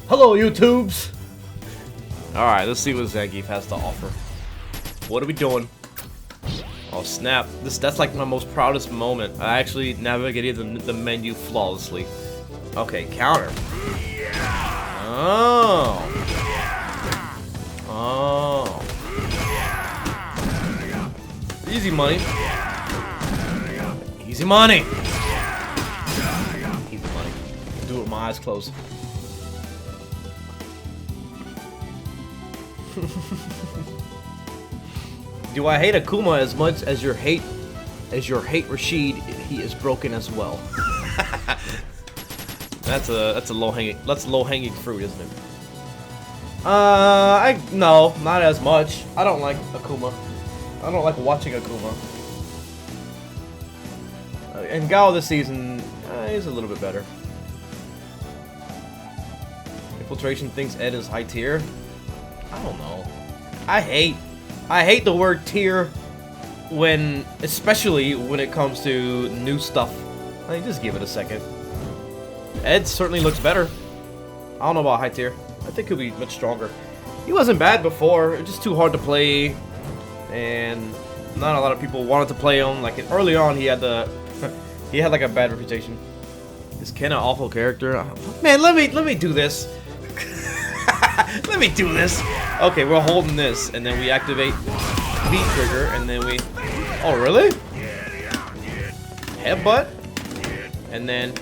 Hello, YouTubes! Alright, let's see what Zangief has to offer. What are we doing? Oh snap, that's like my most proudest moment. I actually navigated the menu flawlessly. Okay, counter. Oh. Oh. Easy money. Easy money. Easy money. Do it with my eyes closed. Do I hate Akuma as much as your hate Rashid? He is broken as well. that's a low hanging fruit, isn't it? No, not as much. I don't like Akuma. I don't like watching Akuma. And Gao this season, he's a little bit better. Infiltration thinks Ed is high tier. I don't know. I hate the word tier especially when it comes to new stuff. I mean, just give it a second. Ed certainly looks better. I don't know about high tier. I think he'll be much stronger. He wasn't bad before. It was just too hard to play, and not a lot of people wanted to play him. Like early on, he had like a bad reputation. Is Ken an awful character? Man, let me do this. Let me do this. Okay, we're holding this, and then we activate V trigger, and then we. Oh, really? Headbutt, and then.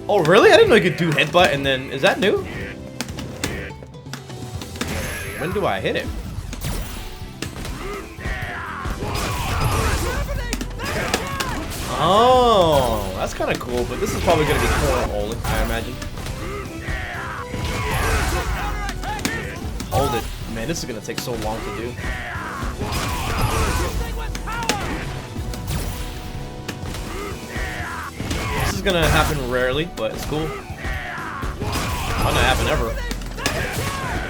Oh, really? I didn't know you could do headbutt, and then is that new? When do I hit it? Oh, that's kind of cool, but this is probably gonna be corner only, I imagine. Hold it. Man, this is gonna take so long to do. This is gonna happen rarely, but it's cool. Might not happen ever.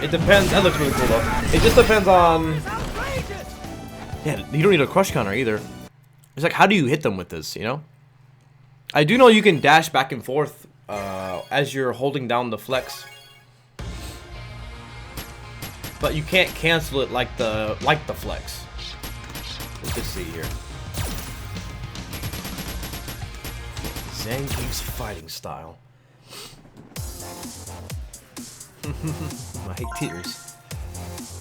It depends. That looks really cool though. It just depends on. Yeah, you don't need a crush counter either. It's like, how do you hit them with this? You know. I do know you can dash back and forth as you're holding down the flex. But you can't cancel it like the flex. Let's just see here. Zangief's fighting style. I hate tiers.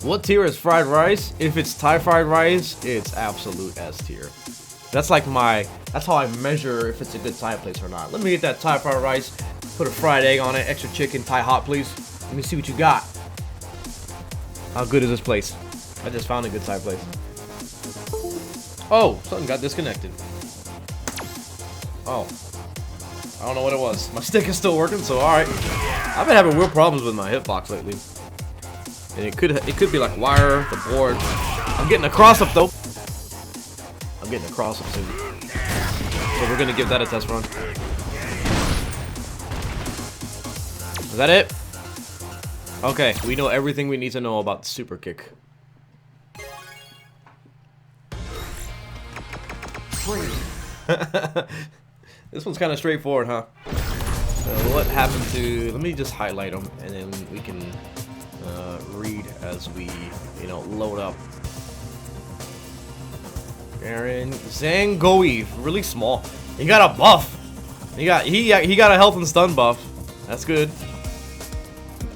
What tier is fried rice? If it's Thai fried rice, it's absolute S tier. That's like that's how I measure if it's a good Thai place or not. Let me get that Thai fried rice, put a fried egg on it, extra chicken, Thai hot please. Let me see what you got. How good is this place? I just found a good Thai place. Oh, something got disconnected. Oh. I don't know what it was. My stick is still working, so alright. I've been having real problems with my Hitbox lately. And it could be like wire, the board. I'm getting a cross up though. I'm getting a cross up soon. So we're gonna give that a test run. Is that it? Okay, we know everything we need to know about the super kick. This one's kind of straightforward, huh? What happened to... Let me just highlight them, and then we can read as we, you know, load up. Aaron Zangief, really small. He got a buff. He got a health and stun buff. That's good.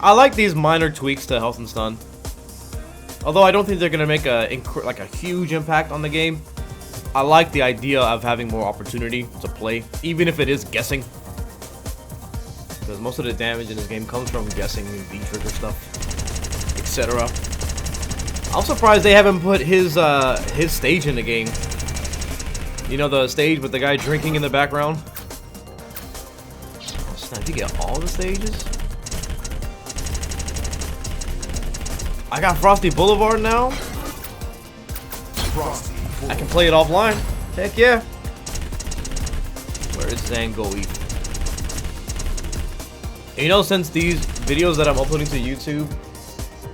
I like these minor tweaks to health and stun. Although I don't think they're gonna make a huge impact on the game. I like the idea of having more opportunity to play, even if it is guessing. Because most of the damage in this game comes from guessing, V-trigger stuff, etc. I'm surprised they haven't put his stage in the game. You know, the stage with the guy drinking in the background? Oh, snap, you get all the stages? I got Frosty Boulevard now? I can play it offline. Heck yeah. Where is Zangief? You know, since these videos that I'm uploading to YouTube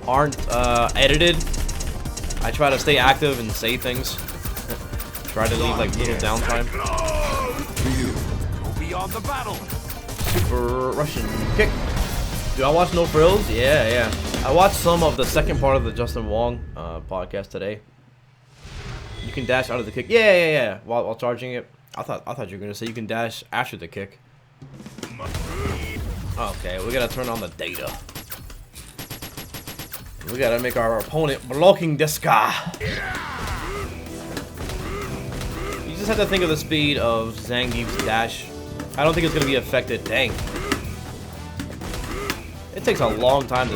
aren't edited, I try to stay active and say things. Try to leave like little downtime. You go beyond the battle. Super Russian kick. Do I watch No Frills? Yeah, yeah. I watched some of the second part of the Justin Wong podcast today. You can dash out of the kick. Yeah, yeah, yeah. While charging it. I thought you were gonna say you can dash after the kick. Okay, we gotta turn on the data. We gotta make our opponent blocking this guy. You just have to think of the speed of Zangief's dash. I don't think it's gonna be affected. Dang. It takes a long time to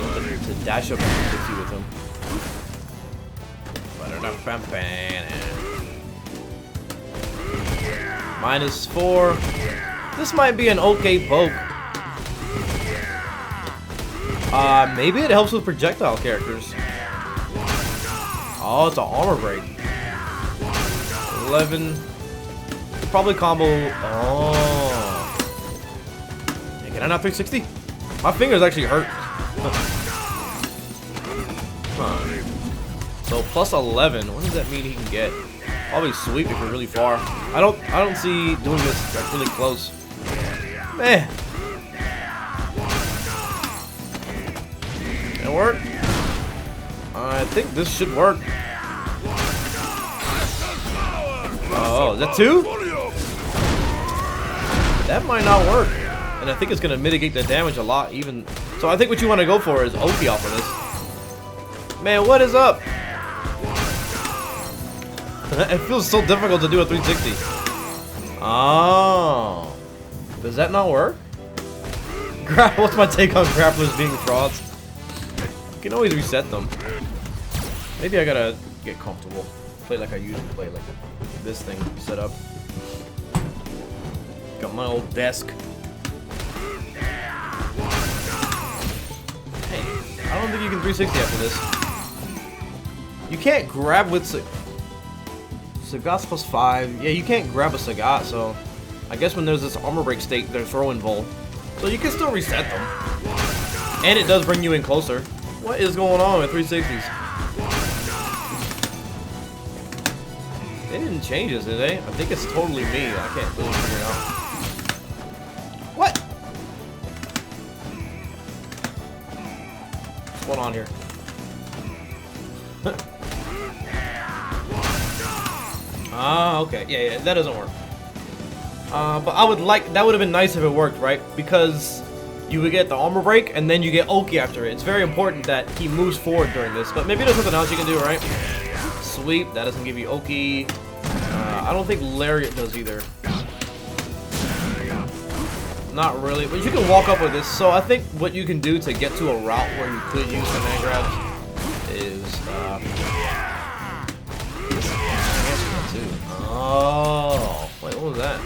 dash up and 360 with him. -4. This might be an okay poke. Maybe it helps with projectile characters. Oh, it's an armor break. 11. Probably combo. Oh. Hey, can I not 360? My fingers actually hurt. So plus 11. What does that mean he can get? Probably sweep if you're really far. I don't see doing this like really close. Man. Can it work? I think this should work. Oh, is that 2? That might not work. And I think it's gonna mitigate the damage a lot even. So I think what you want to go for is Oki off of this. Man, what is up? It feels so difficult to do a 360. Oh. Does that not work? What's my take on grapplers being frauds? You can always reset them. Maybe I gotta get comfortable. Play like I usually play, like this thing set up. Got my old desk. Hey, I don't think you can 360 after this. You can't grab with Sagat's plus 5. Yeah, you can't grab a Sagat, so I guess when there's this armor break state, they're throwing Vol. So you can still reset them. And it does bring you in closer. What is going on with 360s? They didn't change this, did they? I think it's totally me. I can't really figure it out. What? What's going on here? Ah, okay. Yeah, that doesn't work. But I would like, that would have been nice if it worked, right? Because you would get the armor break, and then you get Oki after it. It's very important that he moves forward during this, but maybe there's something else you can do, right? Sweep, that doesn't give you Oki. I don't think Lariat does either. Not really, but you can walk up with this. So I think what you can do to get to a route where you could use command grabs is oh, wait, what was that?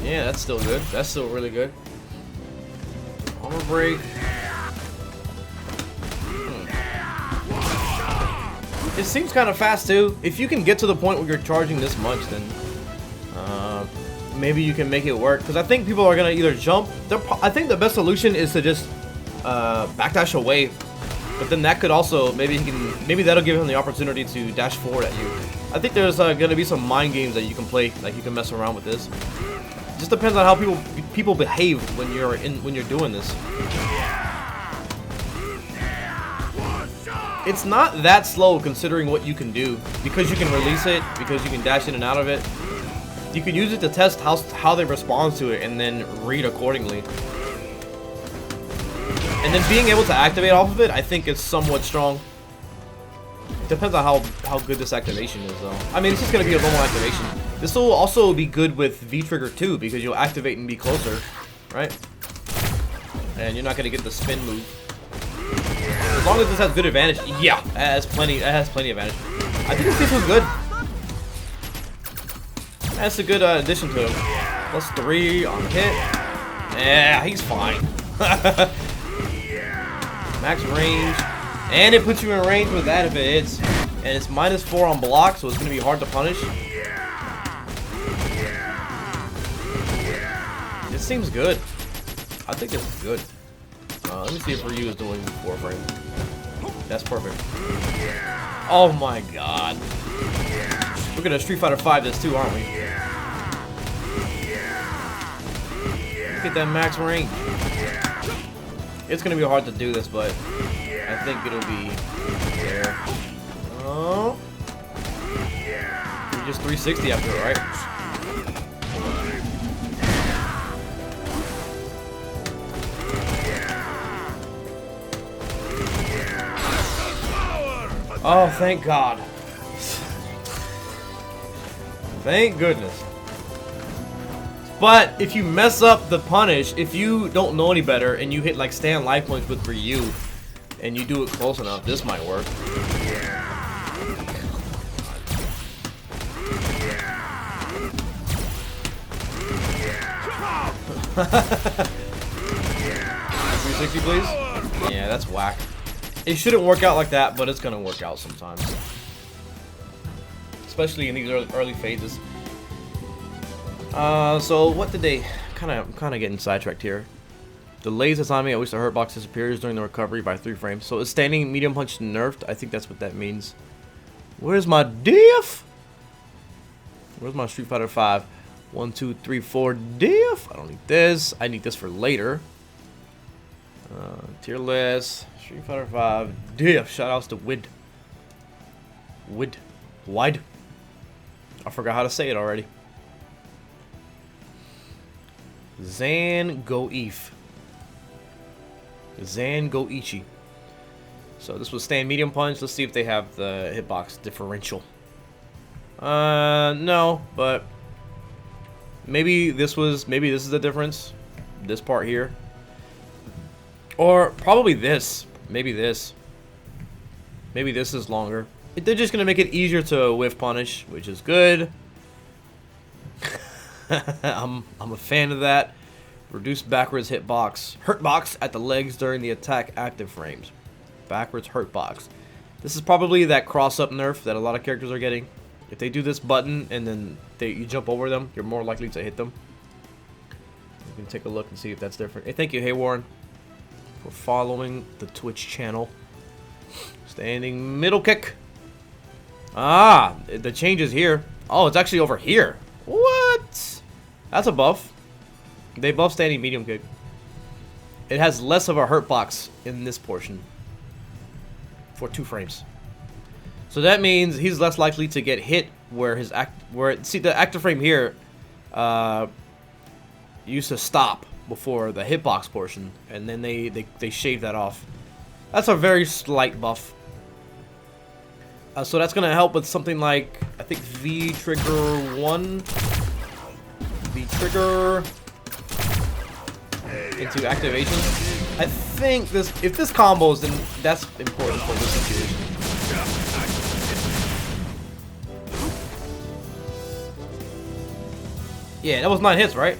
Yeah, that's still good. That's still really good. Armor break. It seems kind of fast too. If you can get to the point where you're charging this much, then maybe you can make it work. Because I think people are gonna either jump. I think the best solution is to just backdash away. But then that could also maybe that'll give him the opportunity to dash forward at you. I think there's gonna be some mind games that you can play, like you can mess around with this. It just depends on how people behave when you're doing this. It's not that slow considering what you can do, because you can release it, because you can dash in and out of it. You can use it to test how they respond to it and then read accordingly. And then being able to activate off of it, I think is somewhat strong. It depends on how good this activation is, though. I mean, it's just gonna be a normal activation. This will also be good with V-Trigger too, because you'll activate and be closer, right? And you're not gonna get the spin move. As long as this has good advantage, yeah, it has plenty advantage. I think this was good. That's a good addition to him. Plus 3 on hit. Yeah, he's fine. Max range, and it puts you in range with that if it hits. And it's -4 on block, so it's gonna be hard to punish. This seems good. I think this is good. Let me see if Ryu is doing 4 frame. That's perfect. Oh my god. We're gonna Street Fighter 5 this too, aren't we? Get that max range. It's gonna be hard to do this, but I think it'll be there. Oh. Just 360 after it, right? Oh, thank God. Thank goodness. But if you mess up the punish, if you don't know any better and you hit like stand life points with Ryu and you do it close enough, this might work. 360, please. Yeah, that's whack. It shouldn't work out like that, but it's gonna work out sometimes, especially in these early phases. So what did they kind of getting sidetracked here? Delays the timing at which the hurt box disappears during the recovery by 3 frames. So is standing medium punch nerfed? I think that's what that means. Where's my diff? Where's my Street Fighter 5? 1, 2, 3, 4 diff. I don't need this. I need this for later. Tier list. Street Fighter 5 diff. Shoutouts to Wid. Wide. I forgot how to say it already. Zangief. Zangoichi. So this was stand medium punch. Let's see if they have the hitbox differential. No, but maybe this is the difference. This part here. Or probably this. Maybe this. Maybe this is longer. They're just gonna make it easier to whiff punish, which is good. I'm a fan of that. Reduce backwards hitbox. Hurtbox at the legs during the attack active frames. Backwards hurtbox. This is probably that cross-up nerf that a lot of characters are getting. If they do this button and then you jump over them, you're more likely to hit them. You can take a look and see if that's different. Hey, thank you, Hey Warren, for following the Twitch channel. Standing middle kick. Ah, the change is here. Oh, it's actually over here. What? That's a buff. They buff standing medium kick. It has less of a hurt box in this portion for 2 frames. So that means he's less likely to get hit where his see the active frame here used to stop before the hitbox portion, and then they shave that off. That's a very slight buff. So that's gonna help with something like, I think, V trigger 1, V trigger into activation. I think if this combos, then that's important for this situation. Yeah, that was 9 hits, right?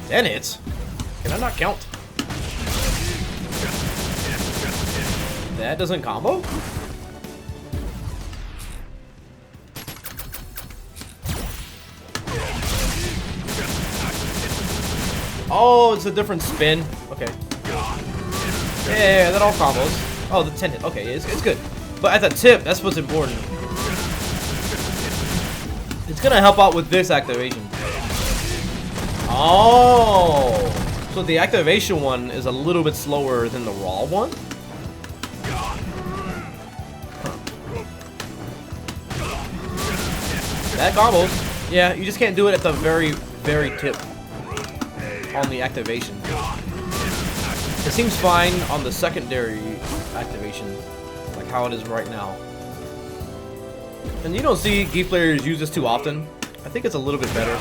10 hits? Can I not count? That doesn't combo? Oh, it's a different spin. Okay. Yeah, that all combos. Oh, the 10 hit. Okay, it's good. But at the tip, that's what's important. It's gonna help out with this activation. Oh, so the activation one is a little bit slower than the raw one? That combos. Yeah, you just can't do it at the very, very tip on the activation. It seems fine on the secondary activation, like how it is right now. And you don't see Gi players use this too often. I think it's a little bit better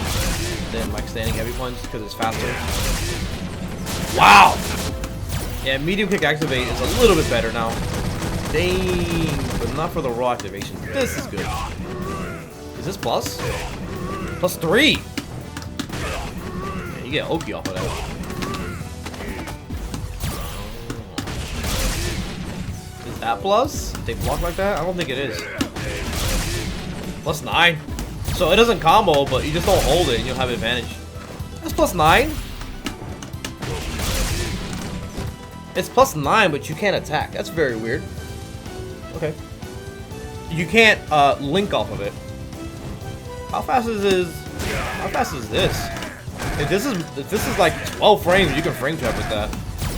than like standing heavy punch because it's faster. Wow! Yeah, medium kick activate is a little bit better now. Dang, but not for the raw activation. This is good. Is this plus? Plus 3! Yeah, you get Oki off of that. Is that plus? Did they block like that? I don't think it is. Plus 9. So it doesn't combo, but you just don't hold it and you'll have advantage. That's plus 9? It's plus 9, but you can't attack. That's very weird. Okay. You can't link off of it. How fast is his How fast is this? If this is like 12 frames, you can frame trap with that.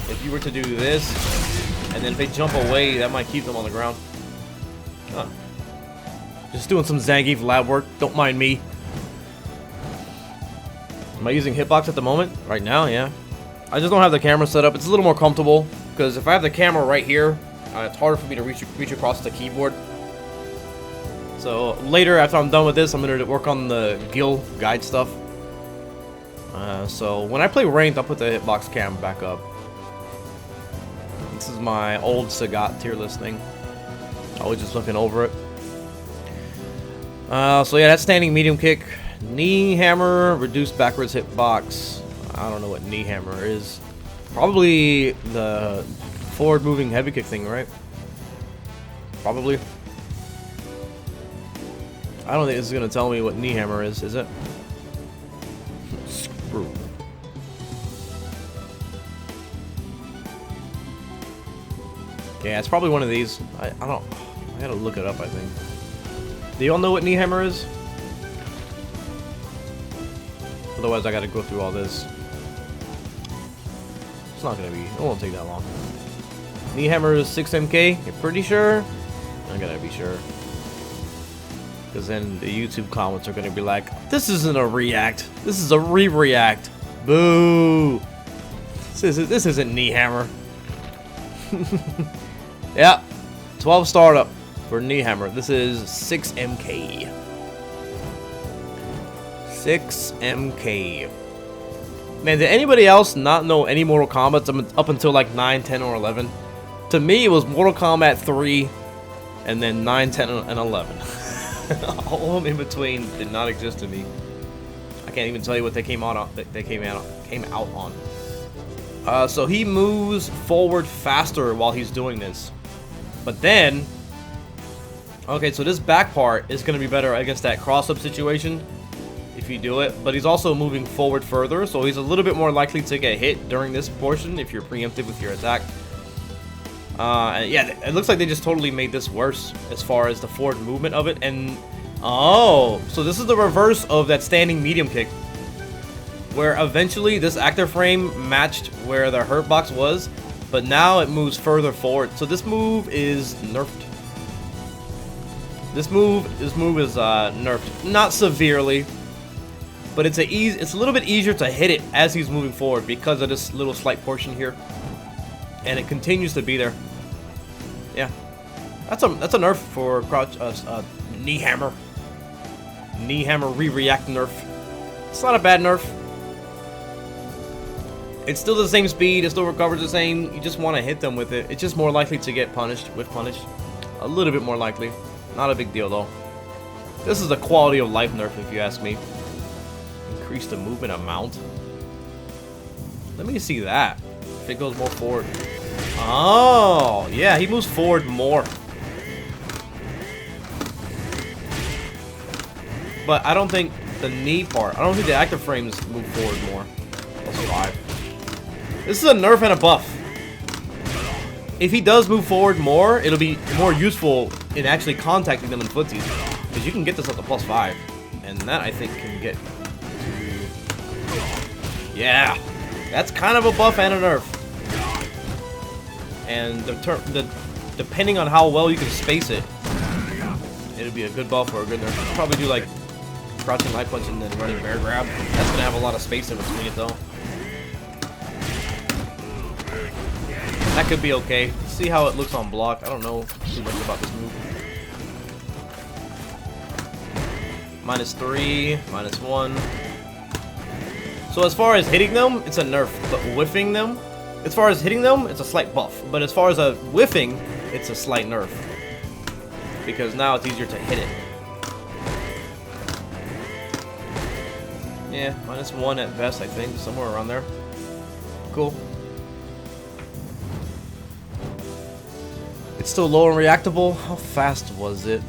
If you were to do this, and then if they jump away, that might keep them on the ground. Huh. Just doing some Zangief lab work. Don't mind me. Am I using Hitbox at the moment? Right now, yeah. I just don't have the camera set up. It's a little more comfortable because if I have the camera right here, it's harder for me to reach across the keyboard. So later, after I'm done with this, I'm gonna work on the guild guide stuff. So when I play ranked, I'll put the Hitbox cam back up. This is my old Sagat tier list thing. Always just looking over it. So yeah, that's standing medium kick. Knee hammer, reduced backwards hitbox. I don't know what knee hammer is. Probably the forward moving heavy kick thing, right? Probably. I don't think this is gonna tell me what knee hammer is it? Screw. Yeah, it's probably one of these. I gotta look it up, I think. Do y'all know what knee hammer is? Otherwise, I gotta go through all this. It's not gonna be. It won't take that long. Knee hammer is 6 MK. You're pretty sure? I'm gonna be sure. Because then the YouTube comments are gonna be like, "This isn't a react. This is a re-react. Boo! This isn't knee hammer." Yeah, 12 startup for knee hammer. This is 6 MK. 6 MK. Man, did anybody else not know any Mortal Kombat up until like 9, 10, or 11? To me, it was Mortal Kombat 3, and then 9, 10, and 11. All in between did not exist to me. I can't even tell you what they came out on. They came out on. So he moves forward faster while he's doing this, but then, okay, so this back part is gonna be better against that cross-up situation if you do it, but he's also moving forward further, so he's a little bit more likely to get hit during this portion if you're preemptive with your attack. Yeah, it looks like they just totally made this worse as far as the forward movement of it. And oh, so this is the reverse of that standing medium kick, where eventually this active frame matched where the hurt box was, but now it moves further forward. So this move is nerfed. This move is nerfed, not severely, but it's a little bit easier to hit it as he's moving forward because of this little slight portion here. And it continues to be there. Yeah, that's a nerf for crouch knee hammer. Knee hammer re-react nerf. It's not a bad nerf. It's still the same speed. It still recovers the same. You just want to hit them with it. It's just more likely to get punished with punish. A little bit more likely. Not a big deal though. This is a quality of life nerf if you ask me. Increase the movement amount. Let me see that. If it goes more forward. Oh, yeah, he moves forward more. But I don't think the knee part, I don't think the active frames move forward more. Plus 5. This is a nerf and a buff. If he does move forward more, it'll be more useful in actually contacting them in footsies. Because you can get this up to plus 5. And that, I think, can get to... Yeah. That's kind of a buff and a nerf. And depending on how well you can space it, it'll be a good buff or a good nerf. I'll probably do like crouching light punch and then running bear grab. That's gonna have a lot of space in between it though. That could be okay. See how it looks on block. I don't know too much about this move. -3, -1. So as far as hitting them, it's a nerf, but whiffing them, as far as hitting them, it's a slight buff. But as far as a whiffing, it's a slight nerf. Because now it's easier to hit it. Yeah, -1 at best, I think. Somewhere around there. Cool. It's still low and reactable. How fast was it?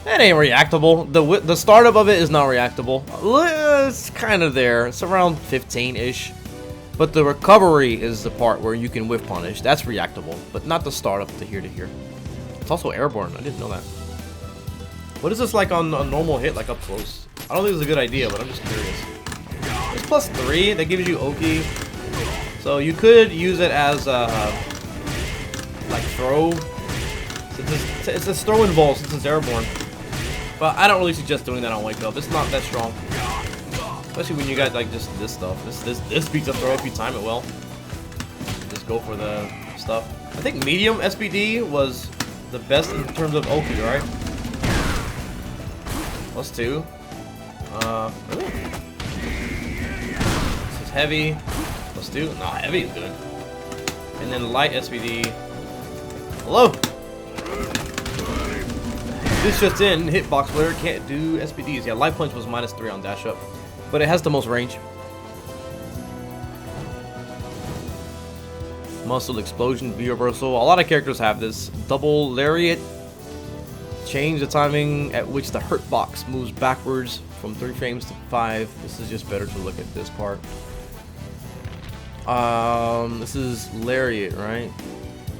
That ain't reactable. The startup of it is not reactable. It's kind of there. It's around 15-ish. But the recovery is the part where you can whiff punish. That's reactable, but not the startup to here to here. It's also airborne. I didn't know that. What is this like on a normal hit, like up close? I don't think it's a good idea, but I'm just curious. It's +3. That gives you Oki. So you could use it as like throw. It's a throw involved since it's airborne. But I don't really suggest doing that on Wake Up. It's not that strong. Especially when you got like just this stuff. This beats up throw if you time it well. Just go for the stuff. I think medium SPD was the best in terms of Oki, right? +2. Really? This is heavy. +2. No, heavy is good. And then light SPD. Hello. This just in, Hitbox player can't do SPDs. Yeah, life punch was -3 on dash up, but it has the most range. Muscle explosion, V reversal. A lot of characters have this. Double lariat. Change the timing at which the Hitbox moves backwards from 3 frames to 5. This is just better to look at this part. This is lariat, right?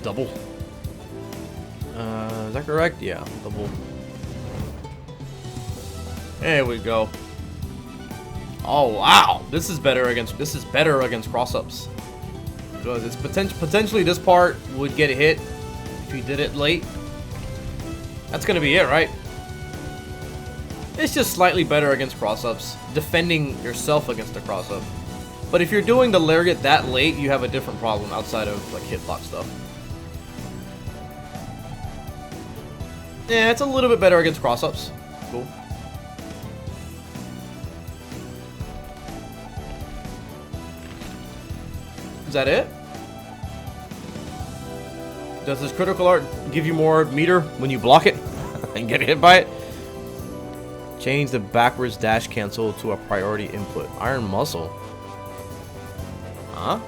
Double. Is that correct? Yeah, double. There we go. Oh wow, this is better against cross-ups. Because it's potentially this part would get hit if you did it late. That's gonna be it, right? It's just slightly better against cross-ups, defending yourself against the cross-up. But if you're doing the lariat that late, you have a different problem outside of like hitbox stuff. Yeah, it's a little bit better against cross-ups. Cool. Is that it? Does this critical art give you more meter when you block it and get hit by it? Change the backwards dash cancel to a priority input. Iron muscle. Huh?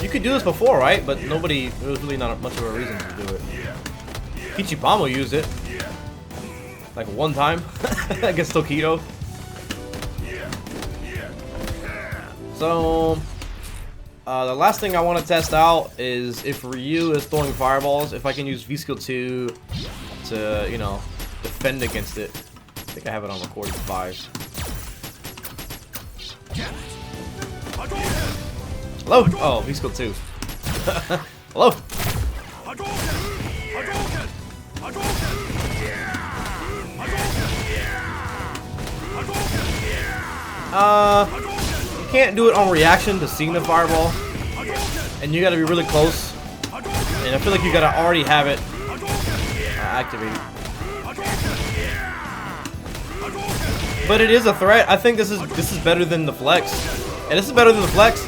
You could do this before, right? But nobody, there was really not much of a reason to do it. Ichibamo used it. Like one time against Tokido. So, the last thing I want to test out is if Ryu is throwing fireballs, if I can use V-Skill 2 to, you know, defend against it. I think I have it on recording 5. Hello? Oh, V-Skill 2. Hello? You can't do it on reaction to seeing the fireball, and you gotta be really close, and I feel like you gotta already have it activated. But it is a threat. I think this is better than the flex, and this is better than the flex.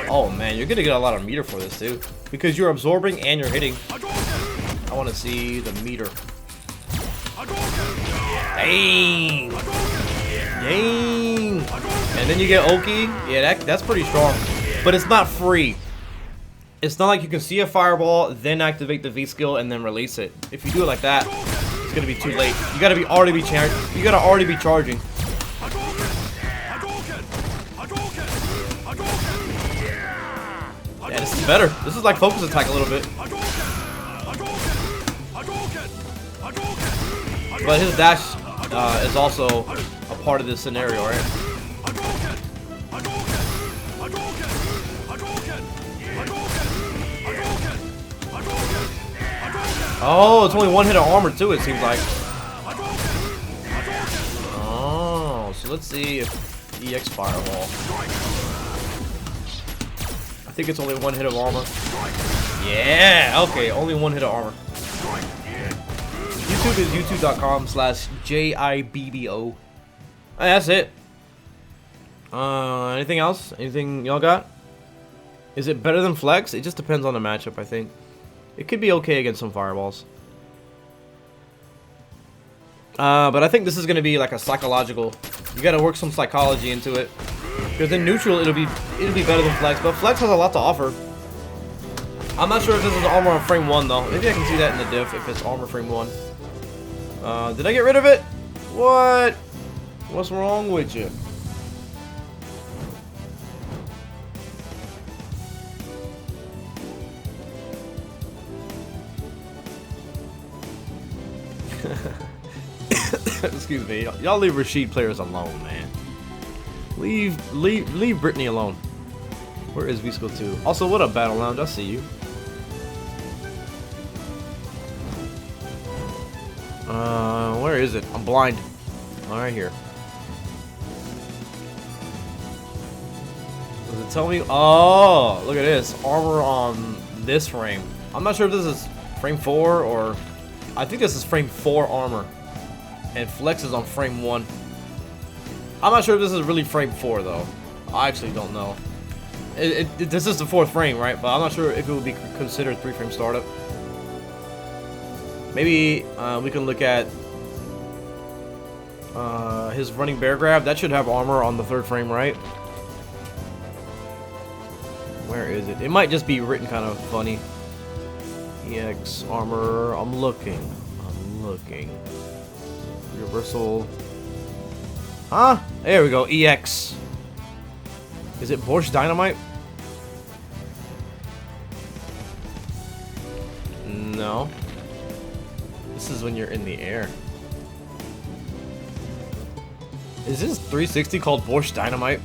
Oh man, you're gonna get a lot of meter for this too, because you're absorbing and you're hitting. I want to see the meter. Dang! Dang! And then you get Oki. Yeah, that's pretty strong. But it's not free. It's not like you can see a fireball, then activate the V skill, and then release it. If you do it like that, it's gonna be too late. You gotta already be charging. Yeah, this is better. This is like focus attack a little bit. But his dash is also a part of this scenario, right? Oh, it's only one hit of armor too, it seems like. Oh, so let's see if EX Fireball. I think it's only one hit of armor. Yeah, okay, only one hit of armor. YouTube is youtube.com/JIBBO. That's it. Anything else? Anything y'all got? Is it better than Flex? It just depends on the matchup, I think. It could be okay against some fireballs. But I think this is going to be like a psychological. You got to work some psychology into it. Because in neutral, it'll be better than Flex. But Flex has a lot to offer. I'm not sure if this is armor on frame 1 though. Maybe I can see that in the diff if it's armor frame 1. Did I get rid of it? What? What's wrong with you? Excuse me. Y'all leave Rashid players alone, man. Leave Brittany alone. Where is V-Skill 2? Also, what up, Battle Lounge? I see you. Where is it? I'm blind. All right, here. Does it tell me? Oh, look at this. Armor on this frame. I'm not sure if this is frame 4 or... I think this is frame 4 armor. And Flex is on frame 1. I'm not sure if this is really frame 4, though. I actually don't know. This is the 4th frame, right? But I'm not sure if it would be considered 3-frame startup. Maybe we can look at his running bear grab. That should have armor on the 3rd frame, right? Where is it? It might just be written kind of funny. EX armor. I'm looking. Universal. Huh? There we go. EX. Is it Borscht Dynamite? No. This is when you're in the air. Is this 360 called Borscht Dynamite?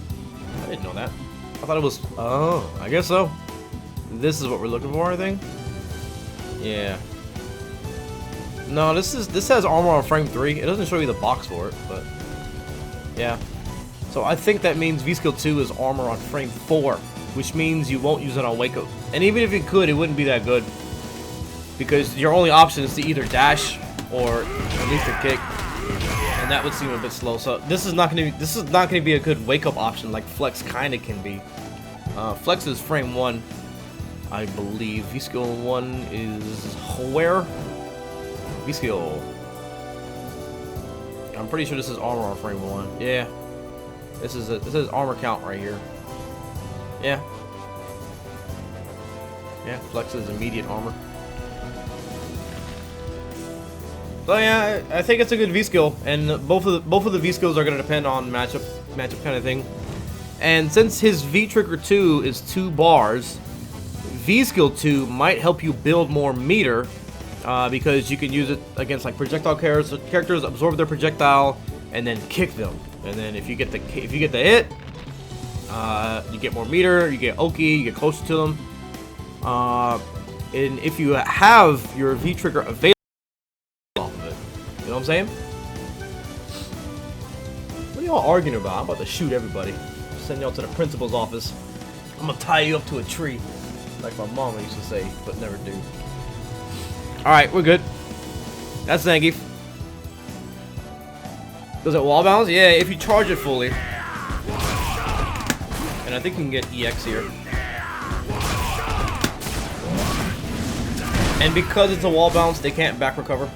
I didn't know that. I thought it was... Oh, I guess so. This is what we're looking for, I think. Yeah. No, this has armor on frame 3. It doesn't show you the box for it, but... Yeah. So I think that means V-Skill 2 is armor on frame 4, which means you won't use it on Wake Up. And even if you could, it wouldn't be that good. Because your only option is to either dash or release the kick. And that would seem a bit slow. So this is not gonna be a good wake up option like Flex kinda can be. Flex is frame 1, I believe. V-Skill 1 is where? V-Skill. I'm pretty sure this is armor on frame 1. Yeah. This is armor count right here. Yeah. Yeah, Flex is immediate armor. So yeah, I think it's a good V-Skill, and both of the V-Skills are gonna depend on matchup kind of thing. And since his V-Trigger 2 is 2 bars, V-Skill 2 might help you build more meter, because you can use it against like projectile characters, absorb their projectile, and then kick them. And then if you get the hit, you get more meter, you get Oki, you get closer to them. And if you have your V-Trigger available off of it, you know what I'm saying? What are y'all arguing about? I'm about to shoot everybody. Send y'all to the principal's office. I'm gonna tie you up to a tree, like my mama used to say, but never do. Alright, we're good. That's Zangief. Does it wall bounce? Yeah, if you charge it fully. And I think you can get EX here. And because it's a wall bounce, they can't back recover.